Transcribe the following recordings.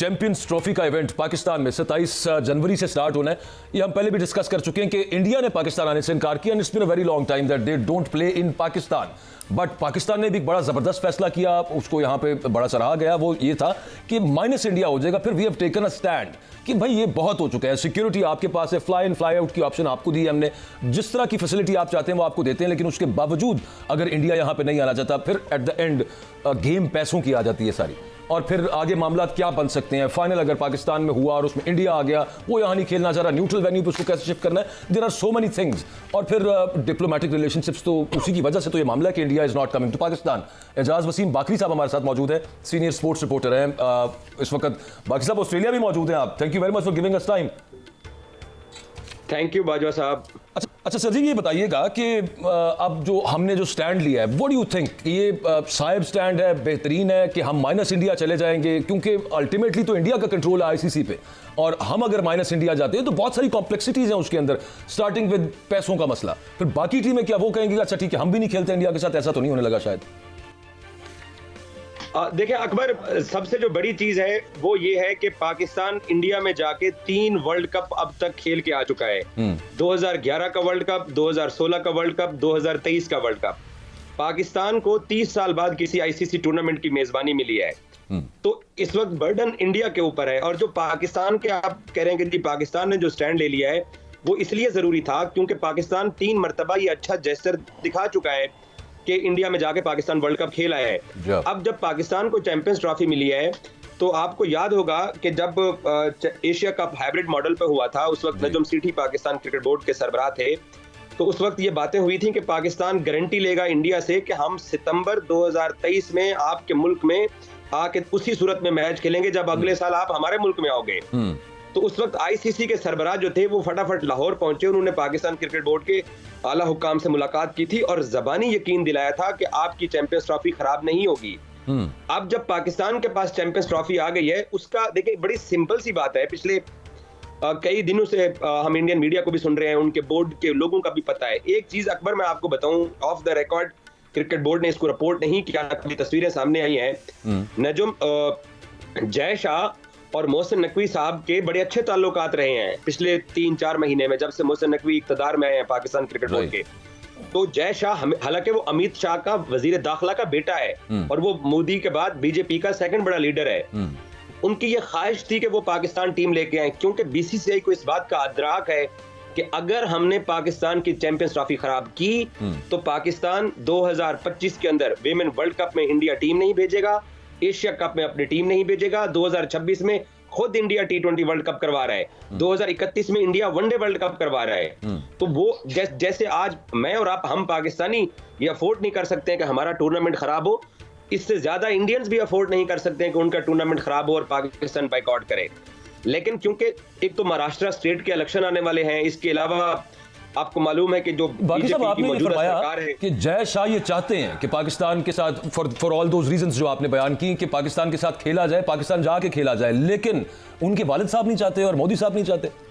Champions trophy का event Pakistan में 27 जनवरी से स्टार्ट होना है। ये हम पहले भी डिस्कस कर चुके हैं कि इंडिया ने पाकिस्तान आने से इनकार किया, and it's been a very long time that they don't play in Pakistan. But Pakistan ने भी एक बड़ा जबरदस्त फैसला किया, उसको यहां पे बड़ा सराहा गया। वो ये था कि माइनस इंडिया हो जाएगा। फिर we have taken a stand कि भाई ये बहुत हो चुका है, सिक्योरिटी आपके पास है, फ्लाई इन फ्लाई आउट की ऑप्शन आपको दी है हमने, जिस तरह की फैसिलिटी आप चाहते हैं वो आपको देते हैं। लेकिन उसके बावजूद अगर इंडिया यहां पे नहीं आना चाहता, फिर एट द एंड गेम पैसों की आ जाती है सारी, और फिर आगे मामला क्या बन सकते हैं। फाइनल अगर पाकिस्तान में हुआ और उसमें इंडिया आ गया, वो यहां नहीं खेलना चाह रहा, न्यूट्रल वेन्यू पे उसको कैसे शिफ्ट करना है, there are so many things. और फिर डिप्लोमेटिक रिलेशनशिप्स, तो उसी की वजह से तो ये मामला है कि India is not coming to Pakistan. Ijaz Waseem Bakri साहब हमारे साथ मौजूद है, सीनियर स्पोर्ट्स रिपोर्टर हैं इस वक्त। बाकी साहब ऑस्ट्रेलिया भी मौजूद हैं आप, thank you very much for giving us time. Thank you Bajwa साहब। अच्छा सर जी, ये बताइएगा कि अब जो हमने जो स्टैंड लिया है, व्हाट डू यू थिंक, ये साहिब स्टैंड है, बेहतरीन है कि हम माइनस इंडिया चले जाएंगे? क्योंकि अल्टीमेटली तो इंडिया का कंट्रोल है आईसीसी पे, और हम अगर माइनस इंडिया जाते हैं तो बहुत सारी कॉम्प्लेक्सिटीज हैं उसके अंदर, स्टार्टिंग विद पैसों का मसला। फिर बाकी टीमें क्या वो कहेंगे अच्छा ठीक है हम भी नहीं खेलते इंडिया के साथ? ऐसा तो नहीं होने लगा शायद। देखिए अकबर, सबसे जो बड़ी चीज है वो ये है कि पाकिस्तान इंडिया में जाके 3 वर्ल्ड कप अब तक खेल के आ चुका है। 2011 का वर्ल्ड कप, 2016 का वर्ल्ड कप, 2023 का वर्ल्ड कप। पाकिस्तान को 30 साल बाद किसी आईसीसी टूर्नामेंट की मेजबानी मिली है। तो इस वक्त बर्डन इंडिया के ऊपर है। और जो पाकिस्तान के आप कह रहे हैं कि पाकिस्तान ने जो स्टैंड ले लिया है वो इसलिए जरूरी था क्योंकि पाकिस्तान 3 मरतबा ये अच्छा जेस्चर दिखा चुका है कि इंडिया में जाके पाकिस्तान वर्ल्ड कप खेला है। अब जब पाकिस्तान को चैंपियंस ट्रॉफी मिली है तो आपको याद होगा कि जब एशिया कप हाइब्रिड मॉडल पे हुआ था, उस वक्त नजम सेठी पाकिस्तान क्रिकेट बोर्ड के सरबराह थे, तो उस वक्त ये बातें हुई थी कि पाकिस्तान गारंटी लेगा इंडिया से कि हम सितंबर 2023 में आपके मुल्क में आके उसी सूरत में मैच खेलेंगे जब अगले साल आप हमारे मुल्क में आओगे। तो उस वक्त आईसीसी के सरबराह जो थे वो फटाफट लाहौर पहुंचे, उन्होंने पाकिस्तान क्रिकेट बोर्ड के आला हुक्काम से मुलाकात की थी और जबानी यकीन दिलाया था कि आपकी चैंपियंस ट्रॉफी खराब नहीं होगी। अब जब पाकिस्तान के पास चैंपियंस ट्रॉफी आ गई है, उसका देखिए बड़ी सिंपल सी बात है, पिछले कई दिनों से हम इंडियन मीडिया को भी सुन रहे हैं, उनके बोर्ड के लोगों का भी पता है। एक चीज अकबर मैं आपको बताऊं, of the record cricket board ने इसको रिपोर्ट नहीं किया, तस्वीरें सामने आई हैं। नजम जय शाह और मोहसिन नकवी साहब के बड़े अच्छे ताल्लुकात रहे हैं पिछले 3-4 महीने में, जब से मोहसिन नकवी इक़्तिदार में आए हैं पाकिस्तान क्रिकेट बोर्ड के। तो जय शाह हालांकि वो अमित शाह का वजीर दाखिला का बेटा है और वो मोदी के बाद बीजेपी का 2nd बड़ा लीडर है। उनकी ये ख्वाहिश थी कि वो पाकिस्तान टीम लेके आए, क्योंकि बीसीसीआई को इस बात का अदराक है कि अगर हमने पाकिस्तान की चैंपियंस ट्रॉफी खराब की तो पाकिस्तान 2025 के अंदर विमेन वर्ल्ड कप में इंडिया टीम नहीं भेजेगा, एशिया कप में अपनी टीम नहीं भेजेगा, 2026 में खुद इंडिया T20 वर्ल्ड कप करवा रहा है, 2031 में इंडिया वनडे वर्ल्ड कप करवा रहा है। तो वो जैसे आज मैं और आप, हम पाकिस्तानी ये अफोर्ड नहीं कर सकते हैं कि हमारा टूर्नामेंट खराब हो, इससे ज्यादा इंडियंस भी अफोर्ड नहीं कर सकते हैं कि उनका टूर्नामेंट खराब हो और पाकिस्तान बाइकआउट करे। लेकिन क्योंकि एक तो महाराष्ट्र स्टेट के इलेक्शन आने वाले हैं, इसके अलावा आपको मालूम है कि जो बाकी सब आपने ये फरमाया कि जय शाह ये चाहते हैं कि पाकिस्तान के साथ फॉर ऑल दोज रीजंस जो आपने बयान की कि पाकिस्तान के साथ खेला जाए, पाकिस्तान जाके खेला जाए, लेकिन उनके वालिद साहब नहीं चाहते और मोदी साहब नहीं चाहते।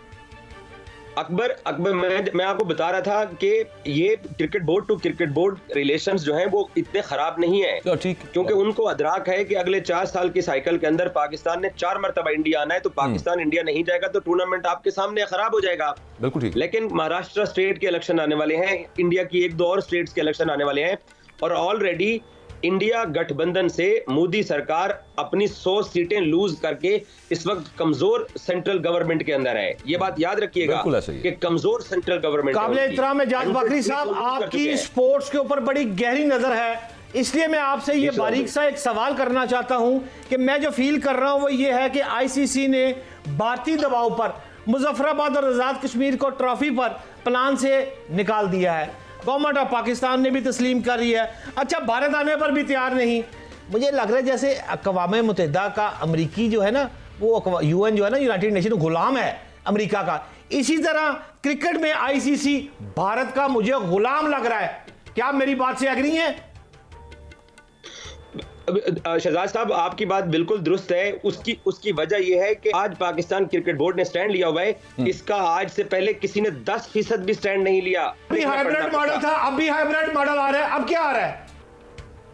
अकबर मैं आपको बता रहा था कि ये cricket board to cricket board relations जो हैं वो इतने खराब नहीं है, क्योंकि उनको अदराक है कि अगले 4 साल के साइकिल के अंदर पाकिस्तान ने 4 मरतबा इंडिया आना है, तो पाकिस्तान इंडिया नहीं जाएगा तो टूर्नामेंट आपके सामने खराब हो जाएगा। बिल्कुल ठीक। लेकिन महाराष्ट्र स्टेट के इलेक्शन आने वाले हैं, इंडिया की 1-2 और स्टेट्स के इलेक्शन आने वाले हैं, और ऑलरेडी इंडिया गठबंधन से मोदी सरकार अपनी 100 सीटें लूज करके इस वक्त कमजोर सेंट्रल गवर्नमेंट के अंदर है। ये बात याद रखिएगा कि कमजोर सेंट्रल गवर्नमेंट। काबिल एहतराम एजाज बाकरी साहब, आपकी स्पोर्ट्स के ऊपर बड़ी गहरी नजर है, इसलिए मैं आपसे ये बारीक सा एक सवाल करना चाहता हूं कि मैं जो फील कर रहा हूं वो ये है कि आईसीसी ने भारतीय दबाव पर मुजफ्फराबाद और आजाद कश्मीर को ट्रॉफी पर प्लान से निकाल दिया है। गवर्नमेंट ऑफ पाकिस्तान ने भी तस्लीम कर रही है, अच्छा भारत आने पर भी तैयार नहीं। मुझे लग रहा है जैसे अक़वाम मुत्तहिदा का अमरीकी जो है ना, वो यूएन जो है ना, यूनाइटेड नेशन गुलाम है अमरीका का, इसी तरह क्रिकेट में आईसीसी भारत का मुझे गुलाम लग रहा है। क्या मेरी बात से एग्री है? शहजाद साहब, आपकी बात बिल्कुल दुरुस्त है। उसकी वजह यह है कि आज पाकिस्तान क्रिकेट बोर्ड ने स्टैंड लिया हुआ है, इसका आज से पहले किसी ने 10% भी स्टैंड नहीं लिया। अभी हाइब्रिड मॉडल था, अब भी हाइब्रिड मॉडल आ रहा है, अब क्या आ रहा है?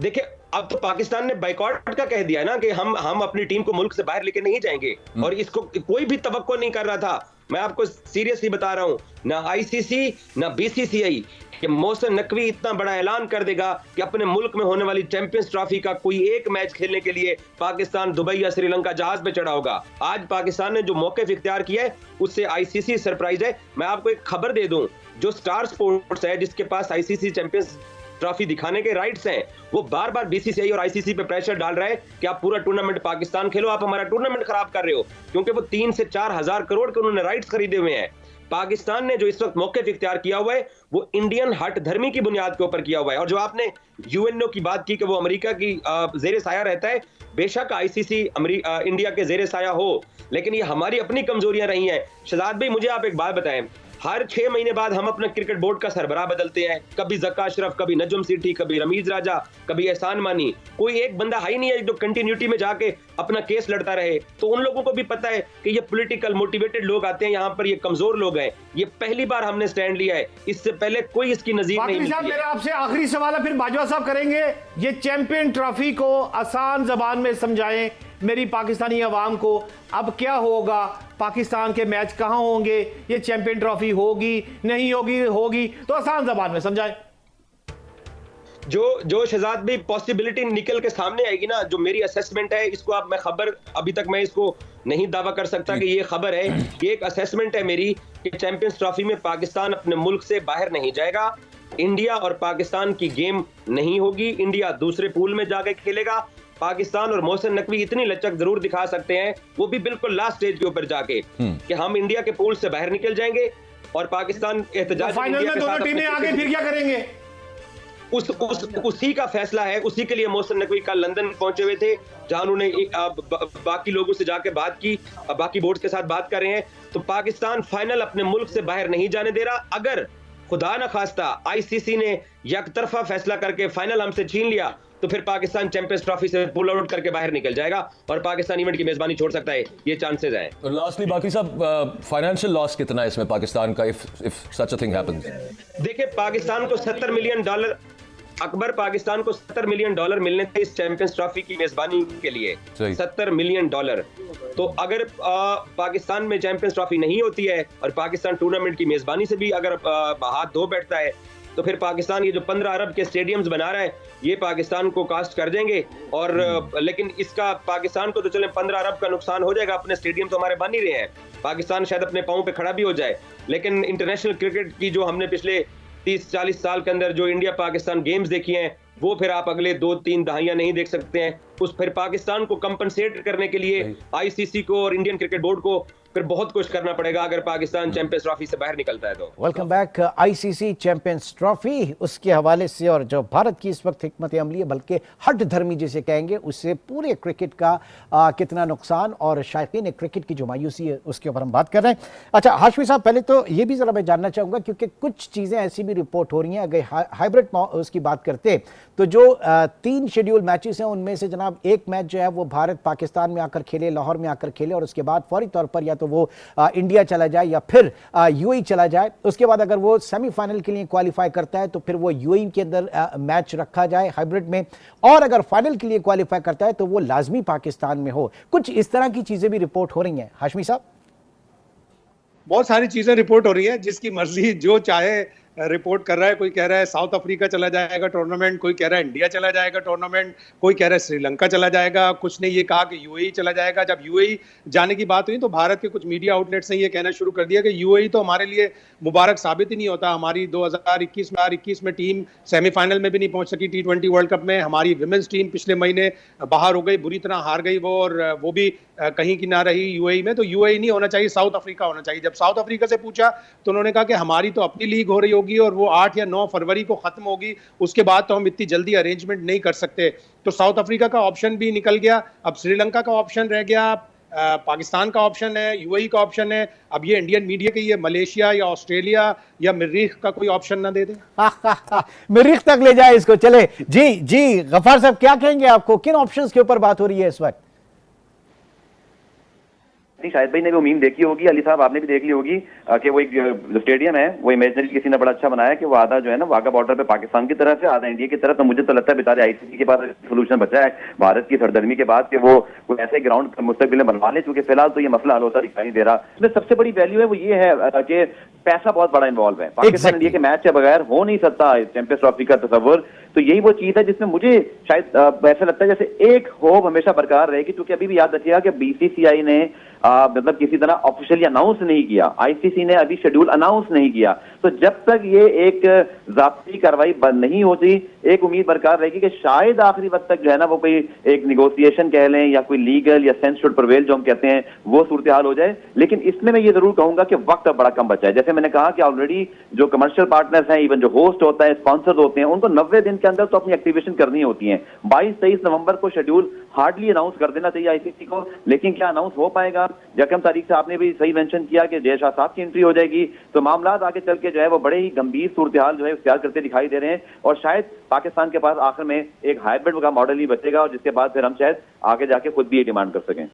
देखिए अब तो पाकिस्तान ने बाइकॉट का कह दिया ना कि हम अपनी टीम को मुल्क से बाहर लेके नहीं जाएंगे, और इसको कोई भी तवक्को नहीं कर रहा था। मैं आपको सीरियसली बता रहा हूं, ना आईसीसी ना बीसीसीआई कि मोहसिन नकवी इतना बड़ा ऐलान कर देगा कि अपने मुल्क में होने वाली चैंपियंस ट्रॉफी का कोई एक मैच खेलने के लिए पाकिस्तान दुबई या श्रीलंका जहाज पे चढ़ा होगा। आज पाकिस्तान ने जो मौके इख्तियार किया है उससे आईसीसी सरप्राइज है। मैं आपको एक खबर दे दूं, जो स्टार स्पोर्ट्स है जिसके पास आईसीसी चैंपियंस ट्रॉफी दिखाने के राइट्स हैं, वो बार बार बीसीसीआई और आईसीसी पे प्रेशर डाल रहा है कि आप पूरा टूर्नामेंट पाकिस्तान खेलो, आप हमारा टूर्नामेंट खराब कर रहे हो, क्योंकि वो 3 से 4 हजार करोड़ के उन्होंने राइट्स खरीदे हुए हैं। पाकिस्तान ने जो इस वक्त मौके इख्तियार किया हुआ है वो इंडियन हट धर्मी की बुनियाद के ऊपर किया हुआ है। और जो आपने यूएनओ की बात की कि वो अमेरिका की जेर साया रहता है, बेशक आईसीसी इंडिया के जेर साया हो, लेकिन ये हमारी अपनी कमजोरियां रही हैं। शहजाद भाई, मुझे आप एक बात बताएं, हर 6 महीने बाद हम अपना क्रिकेट बोर्ड का सरबराह बदलते हैं, कभी जक्का अशरफ, कभी नजम सेठी, कभी रमीज राजा, कभी एहसान मानी। कोई एक बंदा है ही नहीं है जो कंटिन्यूटी में जाके अपना केस लड़ता रहे। तो उन लोगों को भी पता है कि ये पॉलिटिकल मोटिवेटेड लोग आते हैं यहाँ पर, ये कमजोर लोग हैं। ये पहली बार हमने स्टैंड लिया है, इससे पहले कोई इसकी नजीर नहीं मिली है। मेरा आपसे आखिरी सवाल है, फिर बाजवा साहब करेंगे। ये चैंपियन ट्रॉफी को आसान जबान में समझाएं मेरी पाकिस्तानी अवाम को, अब क्या होगा, पाकिस्तान के मैच कहां होंगे, ये चैंपियन ट्रॉफी होगी नहीं होगी तो आसान जबान में समझाएं। जो शहजाद भाई पॉसिबिलिटी निकल के सामने आएगी ना, जो मेरी असेसमेंट है, इसको आप मैं खबर अभी तक मैं इसको नहीं दावा कर सकता कि ये खबर है, ये एक असेसमेंट है मेरी कि चैंपियंस ट्रॉफी में पाकिस्तान अपने मुल्क से बाहर नहीं जाएगा। इंडिया और पाकिस्तान की गेम नहीं होगी, इंडिया दूसरे पूल में जाकर खेलेगा। पाकिस्तान और मोहसिन नकवी इतनी लचक जरूर दिखा सकते हैं, वो भी बिल्कुल लास्ट स्टेज के ऊपर जाके, कि हम इंडिया के पूल से बाहर निकल जाएंगे और पाकिस्तान एहतजाज फाइनल में दोनों टीमें आगे फिर क्या करेंगे? उसी का फैसला है। उसी के लिए मोहसिन नकवी कल लंदन पहुंचे हुए थे, जहां उन्होंने बाकी लोगों से जाके बात की, बाकी बोर्ड के साथ बात कर रहे हैं। तो पाकिस्तान फाइनल अपने मुल्क से बाहर नहीं जाने दे रहा। अगर खुदा न खास्ता आईसीसी ने यकतरफा फैसला करके फाइनल हमसे छीन लिया तो फिर पाकिस्तान चैंपियंस ट्रॉफी से पुल आउट करके बाहर निकल जाएगा और पाकिस्तान इवेंट की मेजबानी छोड़ सकता है, ये चांसेस हैं। और लास्टली बाकी सब फाइनेंशियल लॉस कितना है इसमें पाकिस्तान का, if such a thing happens? देखिए, पाकिस्तान को $70 मिलियन अकबर, पाकिस्तान को $70 मिलियन मिलने थे इस चैंपियंस ट्रॉफी की मेजबानी के लिए। $70 मिलियन। तो अगर पाकिस्तान में चैंपियंस ट्रॉफी नहीं होती है और पाकिस्तान टूर्नामेंट की मेजबानी से भी अगर हाथ धो बैठता है, तो फिर पाकिस्तान ये जो 15 अरब के स्टेडियम्स बना रहा है, ये पाकिस्तान को कास्ट कर देंगे। और लेकिन इसका पाकिस्तान को तो चले 15 अरब का नुकसान हो जाएगा, अपने स्टेडियम तो हमारे बन ही रहे हैं, पाकिस्तान शायद अपने पांव पे खड़ा भी हो जाए। लेकिन इंटरनेशनल क्रिकेट की जो हमने पिछले 30-40 साल के अंदर जो इंडिया पाकिस्तान गेम्स देखी हैं, वो फिर आप अगले 2-3 दहाइयां नहीं देख सकते हैं। उस फिर पाकिस्तान को कंपनसेट करने के लिए आईसीसी को और इंडियन क्रिकेट बोर्ड को फिर बहुत कुछ करना पड़ेगा अगर पाकिस्तान चैंपियंस ट्रॉफी से बाहर निकलता है तो। Welcome back. ICC champions trophy, उसके हवाले से और जो भारत की इस वक्त हिकमत अमली है, बल्कि हट धर्मी जिसे कहेंगे, उससे पूरे क्रिकेट का कितना नुकसान और शायकीन क्रिकेट की जो मायूसी है उसके ऊपर हम बात कर रहे हैं। अच्छा हाशमी साहब, पहले तो ये भी जरा मैं जानना चाहूंगा, क्योंकि कुछ चीजें ऐसी भी रिपोर्ट हो रही हैं, अगर हाइब्रिड उसकी बात करते तो जो 3 शेड्यूल मैचेस हैं उनमें से जनाब एक मैच जो है वो भारत पाकिस्तान में आकर खेले, लाहौर में आकर खेले, और उसके बाद फौरी तौर पर या तो वो इंडिया चला जाए या फिर यूएई चला जाए। उसके बाद अगर वो सेमीफाइनल के लिए क्वालिफाई करता है तो फिर वो यूएई के अंदर मैच रखा जाए हाइब्रिड में, और अगर फाइनल के लिए क्वालिफाई करता है तो वो लाजमी पाकिस्तान में हो। कुछ इस तरह की चीजें भी रिपोर्ट हो रही हैं हाशमी साहब। बहुत सारी चीजें रिपोर्ट हो रही है, जिसकी मर्जी जो चाहे रिपोर्ट कर रहा है। कोई कह रहा है साउथ अफ्रीका चला जाएगा टूर्नामेंट, कोई कह रहा है इंडिया चला जाएगा टूर्नामेंट, कोई कह रहा है श्रीलंका चला जाएगा, कुछ ने ये कहा कि यूएई चला जाएगा। जब यूएई जाने की बात हुई तो भारत के कुछ मीडिया आउटलेट्स ने ये कहना शुरू कर दिया कि यूएई तो हमारे लिए मुबारक साबित ही नहीं होता। हमारी 2021 में टीम सेमीफाइनल में भी नहीं पहुंच सकी T20 वर्ल्ड कप में। हमारी विमेंस टीम पिछले महीने बाहर हो गई, बुरी तरह हार गई वो, और वो भी कहीं की ना रही यूएई में। तो यूएई नहीं होना चाहिए, साउथ अफ्रीका होना चाहिए। जब साउथ अफ्रीका से पूछा तो उन्होंने कहा कि हमारी तो अपनी लीग हो रही होगी और वो 8 या 9 फरवरी को खत्म होगी, उसके बाद तो हम इतनी जल्दी अरेंजमेंट नहीं कर सकते। तो साउथ अफ्रीका का ऑप्शन भी निकल गया, अब श्रीलंका का ऑप्शन रह गया, पाकिस्तान का ऑप्शन है, यूएई का ऑप्शन है। अब ये इंडियन मीडिया के ये मलेशिया या ऑस्ट्रेलिया या मरीख का कोई ऑप्शन ना दे दे। मरीख तक ले जाए इसको। चले जी गफार साहब, क्या कहेंगे, आपको किन ऑप्शंस के ऊपर बात हो रही है इस वक्त? जितनी शाहिद भाई ने भी उम्मीद देखी होगी, अली साहब आपने भी देख ली होगी कि वो एक जो स्टेडियम है वो इमेजिनरी किसी ने बड़ा अच्छा बनाया कि वो आधा जो है ना वाघा बॉर्डर पे पाकिस्तान की तरफ है, आधा इंडिया की तरफ। तो मुझे तो लगता है बेचारे आईसीसी के पास सोल्यूशन बचा है भारत की सरदर्मी के बाद कि वो कोई ऐसे ग्राउंड मुस्तकबिल में बनवा ले, क्योंकि फिलहाल तो ये मसला हल होता दिखाई नहीं दे रहा। इसमें सबसे बड़ी वैल्यू है वो ये है कि पैसा बहुत बड़ा इन्वॉल्व है। पाकिस्तान इंडिया के मैच के बगैर हो नहीं सकता चैंपियंस ट्रॉफी का तस्वर। तो यही वो चीज है जिसमें मुझे शायद ऐसा लगता है जैसे एक होप हमेशा बरकरार रहेगी, क्योंकि अभी भी याद रखिएगा कि बीसीसीआई ने मतलब किसी तरह ऑफिशियली अनाउंस नहीं किया, आईसीसी ने अभी शेड्यूल अनाउंस नहीं किया। तो जब तक ये एक ज़ाब्ती कार्रवाई बंद नहीं होती, एक उम्मीद बरकरार रहेगी कि शायद आखिरी वक्त तक जो है ना वो कोई एक निगोसिएशन कह लें या कोई लीगल या सेंस शुड प्रिवेल जो हम कहते हैं वो सूरत हाल हो जाए। लेकिन इसमें मैं ये जरूर कहूंगा कि वक्त अब बड़ा कम बचा है। जैसे मैंने कहा कि ऑलरेडी जो कमर्शियल पार्टनर्स हैं, इवन जो होस्ट होता है, स्पॉन्सर्स होते हैं, उनको 90 दिन के अंदर तो अपनी एक्टिवेशन करनी होती है। 22-23 नवंबर को शेड्यूल हार्डली अनाउंस कर देना चाहिए आईसीसी को, लेकिन क्या अनाउंस हो पाएगा? यकम तारीख से आपने भी सही मेंशन किया कि जय शाह साहब की एंट्री हो जाएगी, तो मामला आगे चल के जो है वो बड़े ही गंभीर सूरत हाल जो है इख्तियार करते दिखाई दे रहे हैं। और शायद पाकिस्तान के पास आखिर में एक हाइब्रिड का मॉडल ही बचेगा, और जिसके बाद फिर हम शायद आगे जाके खुद भी ये डिमांड कर सकें।